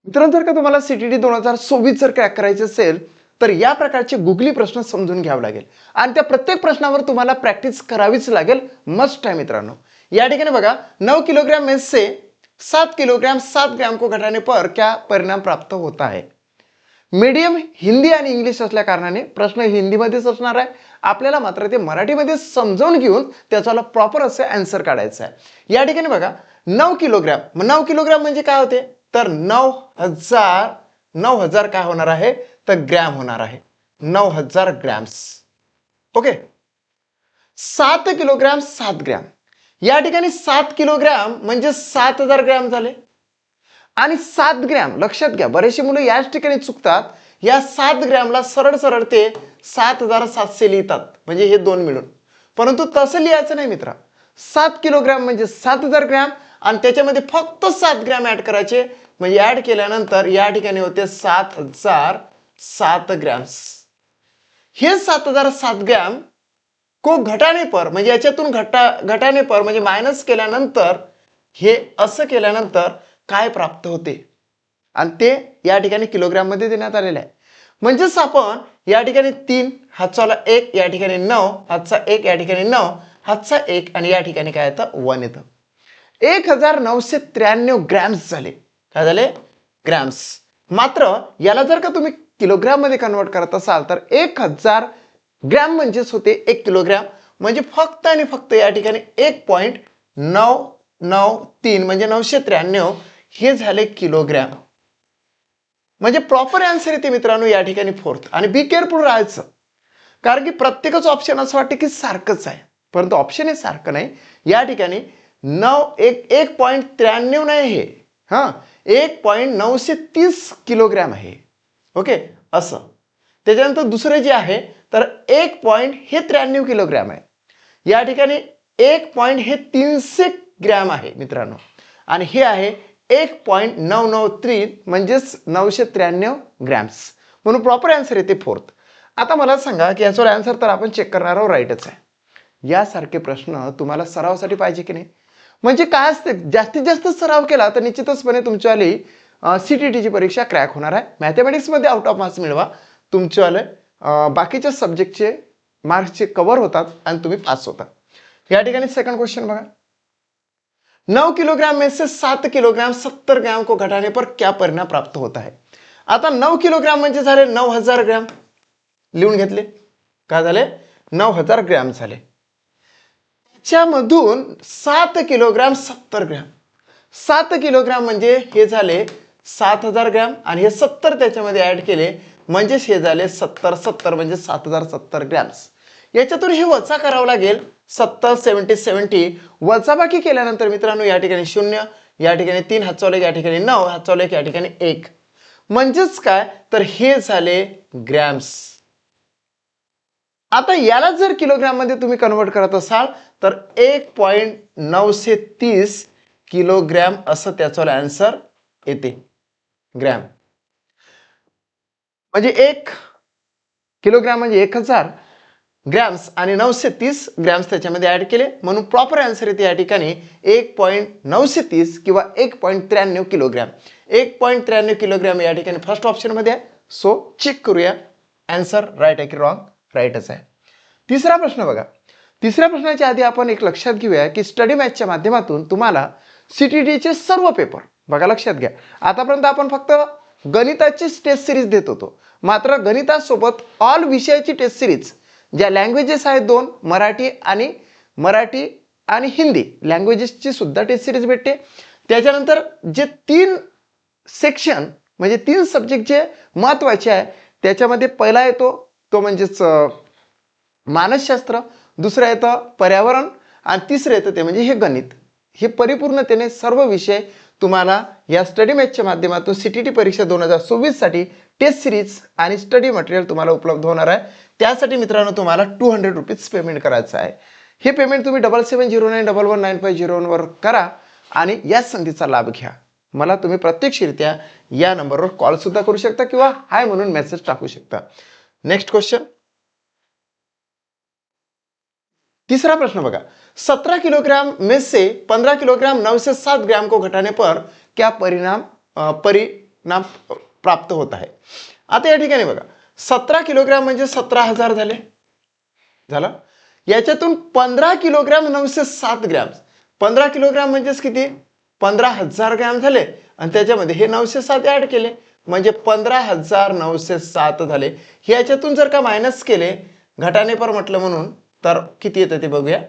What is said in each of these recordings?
मित्रांनो, जर का तुम्हाला सीटीटी 2024 जर क्रॅक करायचे असेल तर या प्रकारचे गुगली प्रश्न समजून घ्यावे लागेल आणि त्या प्रत्येक प्रश्नावर तुम्हाला प्रॅक्टिस करावीच लागेल. मस्ट आहे मित्रांनो. या ठिकाणी बघा, 9 किलोग्राम में से 7 किलोग्राम 7 ग्राम को घटाने पर क्या परिणाम प्राप्त होता है. मीडियम हिंदी आणि इंग्लिश असल्या कारणाने प्रश्न हिंदीमध्येच असणार आहे. आपल्याला मात्र ते मराठीमध्ये समजावून घेऊन त्याचा प्रॉपर असे आन्सर काढायचं आहे. या ठिकाणी बघा, 9 किलोग्राम 9 किलोग्राम म्हणजे काय होते तर 9000 काय होणार आहे तर ग्रॅम होणार आहे. 9000 ग्रॅम्स. ओके. 7 किलोग्राम 7 ग्रॅम, या ठिकाणी 7 किलोग्राम म्हणजे 7000 ग्रॅम झाले आणि 7 ग्रॅम लक्षात घ्या, बरेचसे मुलं याच ठिकाणी चुकतात. या 7 ग्रॅमला सरळ सरळ ते 7700 लिहितात, म्हणजे हे दोन मिळून. परंतु तसं लिहायचं नाही मित्रा. 7 किलोग्राम म्हणजे 7000 ग्रॅम आणि त्याच्यामध्ये फक्त 7 ग्रॅम ऍड करायचे, म्हणजे ऍड केल्यानंतर या ठिकाणी होते 7007 ग्रॅम्स. हे 7007 ग्रॅम को घटाने पर म्हणजे याच्यातून घटाने पर म्हणजे मायनस केल्यानंतर हे असं केल्यानंतर काय प्राप्त होते आणि ते या ठिकाणी किलोग्राम मध्ये देण्यात आलेलं आहे. म्हणजेच आपण या ठिकाणी 3 हातचा 1, या ठिकाणी 9 हातचा 1, या ठिकाणी 9 हातचा 1 आणि या ठिकाणी काय येतं 1 येतं. 1993 ग्रॅम्स झाले. काय झाले ग्रॅम्स. मात्र याला जर का तुम्ही किलोग्राम मध्ये कन्वर्ट करत असाल तर 1000 ग्रॅम म्हणजेच होते 1 किलोग्राम, म्हणजे फक्त आणि फक्त या ठिकाणी 1.993 म्हणजे 993 हे झाले किलोग्राम. म्हणजे प्रॉपर आन्सर येते मित्रांनो या ठिकाणी फोर्थ. आणि बी केअरफुल राहायचं, कारण की प्रत्येकच ऑप्शन असं वाटतं की सारखंच आहे, परंतु ऑप्शन हे सारखं नाही. या ठिकाणी 1.93 नाही, हे 1.930 किलोग्राम आहे. ओके असं. त्याच्यानंतर दुसरे जे आहे तर 1.93 किलोग्राम आहे. या ठिकाणी 1.300 ग्रॅम आहे मित्रांनो आणि हे आहे 1.993 म्हणजेच 993 ग्रॅम्स. म्हणून प्रॉपर आन्सर येते फोर्थ. आता मला सांगा की याचा आन्सर तर आपण चेक करणार आहोत, राईटच आहे. यासारखे प्रश्न तुम्हाला सरावासाठी पाहिजे की नाही. म्हणजे काय असते, जास्तीत जास्त सराव केला तर निश्चितचपणे तुमच्यावाली सीटीटीची परीक्षा क्रॅक होणार आहे. मॅथमॅटिक्समध्ये आउट ऑफ मार्क्स मिळवा, तुमच्यावाले बाकीच्या सब्जेक्टचे मार्क्सचे कव्हर होतात आणि तुम्ही पास होता. या ठिकाणी सेकंड क्वेश्चन बघा. 9 किलोग्राम में से 7 किलोग्राम 70 ग्राम को घटाने पर क्या परिणाम प्राप्त होता है. आता 9 किलोग्राम म्हणजे झाले 9000 ग्रॅम. लिहून घेतले. काय झाले 9000 ग्रॅम झाले. त्याच्यामधून 7 किलोग्राम 70 ग्रॅम. 7 किलोग्राम म्हणजे हे झाले 7000 ग्रॅम आणि हे 70 त्याच्यामध्ये ऍड केले म्हणजे हे झाले 70 म्हणजे 7070 ग्रॅम्स. याच्यातून हे वजा करावं लागेल. 70 70 70 वजाबाकी केल्यानंतर मित्रांनो या ठिकाणी 0, या ठिकाणी 3 हातचा 1, या ठिकाणी 9 हातचा 1, या ठिकाणी 1. म्हणजेच काय तर हे झाले ग्रॅम्स. आता याला जर किलोग्राम मध्ये तुम्ही कन्वर्ट करत असाल तर 1.930 किलोग्राम असं त्याचा आन्सर येते. ग्रॅम म्हणजे 1 किलोग्राम म्हणजे 1000 ग्रॅम्स आणि 930 ग्रॅम्स त्याच्यामध्ये ऍड केले, म्हणून प्रॉपर आन्सर येते या ठिकाणी 1.930 किंवा 1.93 किलोग्राम. 1.93 किलोग्राम या ठिकाणी फर्स्ट ऑप्शन मध्ये आहे. सो चेक करूया आन्सर राईट आहे की रॉंग. राईटच आहे. तिसरा प्रश्न बघा. तिसऱ्या प्रश्नाच्या आधी आपण एक लक्षात घेऊया की स्टडी मॅथच्या माध्यमातून तुम्हाला सीटीटीचे सर्व पेपर बघा, लक्षात घ्या. आतापर्यंत आपण फक्त गणिताची टेस्ट सिरीज देत होतो, मात्र गणितासोबत ऑल विषयाची टेस्ट सिरीज ज्या लँग्वेजेस आहेत 2, मराठी आणि हिंदी लँग्वेजेसची सुद्धा टेस्ट सिरीज भेटते. त्याच्यानंतर जे 3 सेक्शन म्हणजे 3 सब्जेक्ट जे महत्वाचे आहे त्याच्यामध्ये पहिला येतो तो म्हणजेच मानसशास्त्र, दुसरं येतं पर्यावरण आणि तिसरं येतं ते म्हणजे हे गणित. हे परिपूर्णतेने सर्व विषय तुम्हाला या स्टडी मॅथच्या माध्यमातून सीटीटी परीक्षा 2024 साठी टेस्ट सिरीज आणि स्टडी मटेरियल तुम्हाला उपलब्ध होणार आहे. त्यासाठी मित्रांनो तुम्हाला 200 रुपीज पेमेंट करायचं आहे. हे पेमेंट तुम्ही 7709119501 वर करा आणि या संधीचा लाभ घ्या. मला तुम्ही प्रत्यक्षरित्या या नंबरवर कॉल सुद्धा करू शकता किंवा हाय म्हणून मेसेज टाकू शकता. Next question. तीसरा प्रश्न बघा. 17 किलोग्राम में से 15 किलोग्राम 9 से 7 ग्राम को घटाने पर क्या नाप प्राप्त होत आहे. आता या ठिकाणी बघा 17 किलोग्रॅम म्हणजे 17,000 झाले. झालं. याच्यातून 15 किलोग्रॅम 907 ग्रॅम. 15 किलोग्रॅम म्हणजेच किती? 15,000 ग्रॅम झाले आणि त्याच्यामध्ये हे 907 ऍड केले म्हणजे 15,907 झाले. याच्यातून जर का मायनस केले घटाने पर म्हटलं म्हणून तर किती येतं ते बघूया.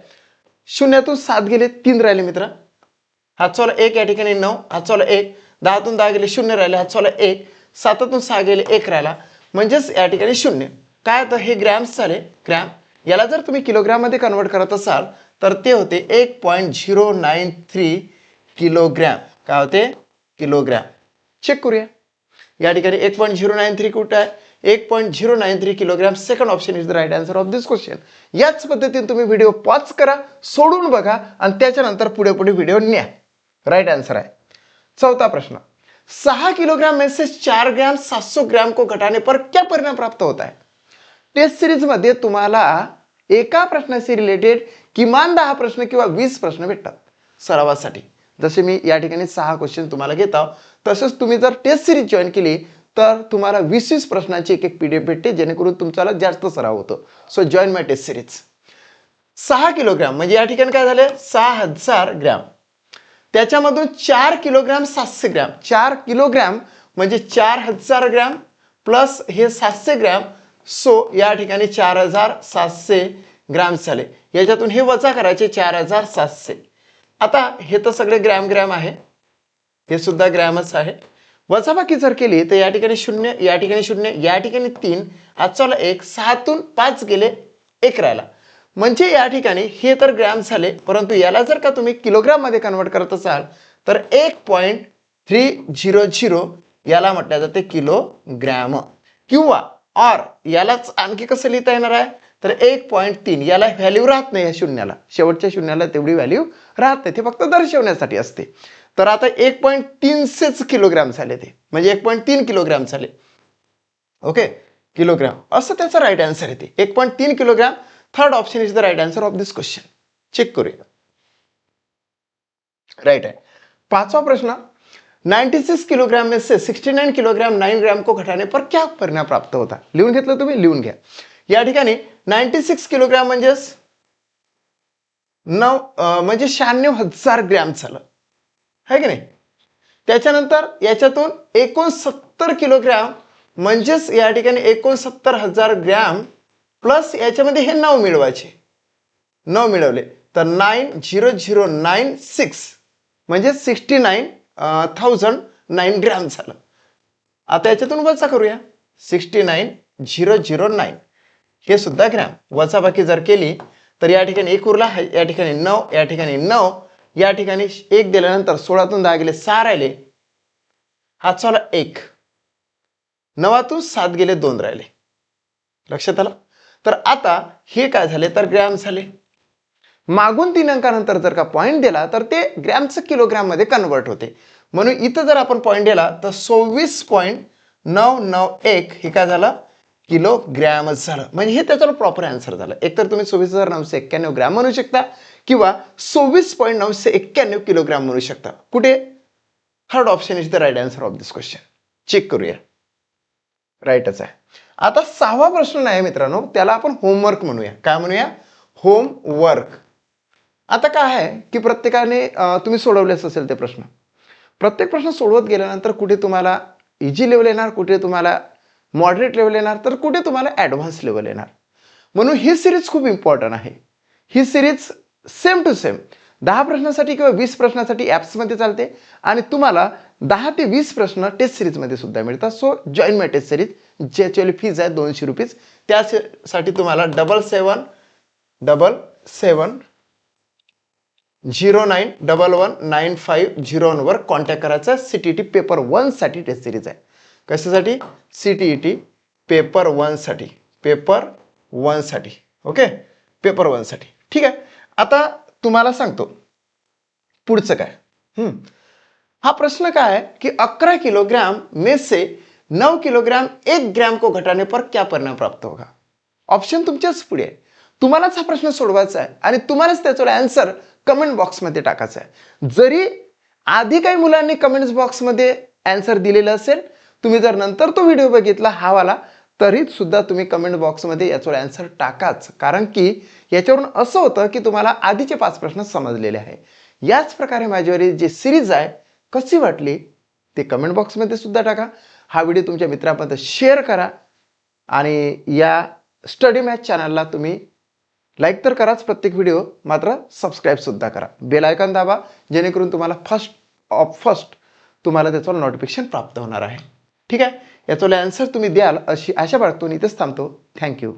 शून्यातून 7 गेले 3 राहिले मित्र. हातचोला 1 या ठिकाणी 9, हातचोला 1, 10तून 10 गेले 0 राहिले, हातचोला 1, 7तून 6 गेले 1 राहिला म्हणजेच या ठिकाणी 0. काय तर हे ग्रॅम्स झाले. ग्रॅम याला जर तुम्ही किलोग्रॅम मध्ये कन्वर्ट करत असाल तर ते होते 1.093 किलोग्रॅम. काय होते? किलोग्रॅम. चेक करूया. या ठिकाणी 1.093 कुठे आहे? 1.093 kilogram. Second option is the right answer of this question. याच पद्धतीने तुम्ही व्हिडिओ पॉज करा, सोडून बघा आणि त्याच्यानंतर पुढे पुढे व्हिडिओ न्या. राईट आन्सर आहे. चौथा प्रश्न. 6 किलोग्राम में से 4 ग्राम 700 ग्राम को घटाने पर क्या परिणाम प्राप्त होता है? टेस्ट सिरीज मध्ये तुम्हाला एका प्रश्नाशी रिलेटेड किमान 10 प्रश्न किंवा 20 प्रश्न भेटतात सरावासाठी. जसे मी या ठिकाणी 6 क्वेश्चन तुम्हाला घेत आहोत, तसंच तुम्ही जर टेस्ट सिरीज जॉईन केली तर तुम्हाला 20-20 प्रश्नांची एक PDF भेटते, जेणेकरून तुमच्याला जास्त सराव होतो. सो जॉईन माय टेस्ट सिरीज. 6 किलोग्राम म्हणजे या ठिकाणी काय झाले? 6,000 ग्रॅम. त्याच्यामधून 4 किलोग्राम 700 ग्रॅम. 4 किलोग्राम म्हणजे 4,000 ग्रॅम प्लस हे 700 ग्रॅम. सो या ठिकाणी 4,700 ग्रॅम झाले. याच्यातून हे वजा करायचे 4,700. आता हे तर सगळे ग्रॅम ग्रॅम आहे, हे सुद्धा ग्रॅमच आहे. वजाबाकी जर केली तर या ठिकाणी 0, या ठिकाणी 0, या ठिकाणी 3, हातचोला 1, 6तून 5 गेले 1 राहिला म्हणजे या ठिकाणी हे तर ग्रॅम झाले. परंतु याला जर का तुम्ही किलोग्राम मध्ये कन्वर्ट करत असाल तर 1.300 याला म्हटलं जाते किलोग्रॅम. किंवा ऑर यालाच आणखी कसं लिहिता येणार आहे तर 1.3 याला व्हॅल्यू राहत नाही. या शून्याला, शेवटच्या शून्याला तेवढी व्हॅल्यू राहत नाही, ते फक्त दर्शवण्यासाठी असते. तर आता 1.300 किलोग्राम झाले, ते म्हणजे 1.3 किलोग्राम झाले. ओके, किलोग्राम असं त्याचा राईट आन्सर येते. 1.3 kilogram. Third option is the right answer of this question. Check करूया. राइट है. पांचवा प्रश्न. 96 किलोग्राम में से 69 किलोग्राम 9 ग्राम को घटाने पर क्या परिणाम प्राप्त होता? लिहून घेतलं तुम्ही? लिहून घ्या. या ठिकाणी 96 किलोग्राम म्हणजे 96,000 ग्रॅम झालं, है की नाही? त्याच्यानंतर याच्यातून 69 किलोग्राम म्हणजेच या ठिकाणी 69,000 ग्रॅम प्लस याच्यामध्ये हे 9 मिळवायचे. 9 मिळवले तर 9,0096 म्हणजे 69,009 ग्रॅम झालं. आता याच्यातून वजा करूया. 69,009 हे सुद्धा ग्रॅम. वजाबाकी जर केली तर या ठिकाणी 1 उरला, या ठिकाणी 9, या ठिकाणी 9, या ठिकाणी 1 दिल्यानंतर 16तून 10 गेले 6 राहिले, हातचोला 1, 9तून 7 गेले 2 राहिले. लक्षात आलं? तर आता हे काय झाले तर ग्रॅम झाले. मागून 3 अंकानंतर जर का पॉइंट दिला तर ते ग्रॅमचं किलोग्राम मध्ये कन्वर्ट होते. म्हणून इथं जर आपण पॉइंट दिला तर 26.991 हे काय झालं? किलोग्रॅमच झालं. म्हणजे हे त्याचं प्रॉपर आन्सर झालं. एकतर तुम्ही 26,991 ग्रॅम म्हणू शकता किंवा 26.991 किलोग्राम म्हणू शकता. कुठे? Third option is the right answer of this question. Check करूया. राईटच आहे. आता 6वा प्रश्न आहे मित्रांनो, त्याला आपण होमवर्क म्हणूया. काय म्हणूया? होमवर्क. आता काय आहे की प्रत्येकाने तुम्ही सोडवलेच असेल ते प्रश्न. प्रत्येक प्रश्न सोडवत गेल्यानंतर कुठे तुम्हाला इजी लेवल येणार, कुठे तुम्हाला मॉडरेट लेवल येणार, तर कुठे तुम्हाला ॲडव्हान्स लेवल येणार. म्हणून ही सिरीज खूप इम्पॉर्टंट आहे. ही सिरीज सेम टू सेम 10 प्रश्नासाठी किंवा 20 प्रश्नासाठी ॲप्समध्ये चालते आणि तुम्हाला 10 ते 20 प्रश्न टेस्ट सिरीजमध्ये सुद्धा मिळतात. सो जॉईन माय टेस्ट सिरीज, ज्याची फीज आहे 200 रुपीज. त्यासाठी तुम्हाला 777709119501 वर कॉन्टॅक्ट करायचा. CTET पेपर 1 साठी टेस्ट सिरीज आहे. कशासाठी? CTET पेपर 1 साठी. पेपर 1 साठी. ओके, पेपर 1 साठी. ठीक आहे. आता तुम्हाला सांगतो पुढचं काय. हा प्रश्न काय आहे की 11 किलोग्राम में से 9 किलोग्राम 1 ग्राम को घटाने पर क्या परिणाम प्राप्त होगा? ऑप्शन तुमच्याच पुढे आहे. तुम्हालाच हा प्रश्न सोडवायचा आहे आणि तुम्हालाच त्याचा आन्सर कमेंट बॉक्समध्ये टाकायचा आहे. जरी आधी काही मुलांनी कमेंट बॉक्समध्ये ॲन्सर दिलेलं असेल, तुम्ही जर नंतर तो व्हिडिओ बघितला हा वाला, तरी सुद्धा तुम्ही कमेंट बॉक्समध्ये याच्यावर ॲन्सर टाकाच. कारण की याच्यावरून असं होतं की तुम्हाला आधीचे 5 प्रश्न समजलेले आहे. याच प्रकारे माझ्यावरील जी सिरीज आहे कशी वाटली ते कमेंट बॉक्समध्ये सुद्धा टाका. हा व्हिडिओ तुमच्या मित्रांपर्यंत शेअर करा आणि या स्टडी मॅथ चॅनलला तुम्ही लाईक तर कराच प्रत्येक व्हिडिओ, मात्र सबस्क्राईब सुद्धा करा. बेल आयकॉन दाबा, जेणेकरून तुम्हाला फर्स्ट तुम्हाला त्याचं नोटिफिकेशन प्राप्त होणार आहे. ठीक आहे, याचं ॲन्सर तुम्ही द्याल अशी आशा बाळगतो. इथेच थांबतो. थँक्यू.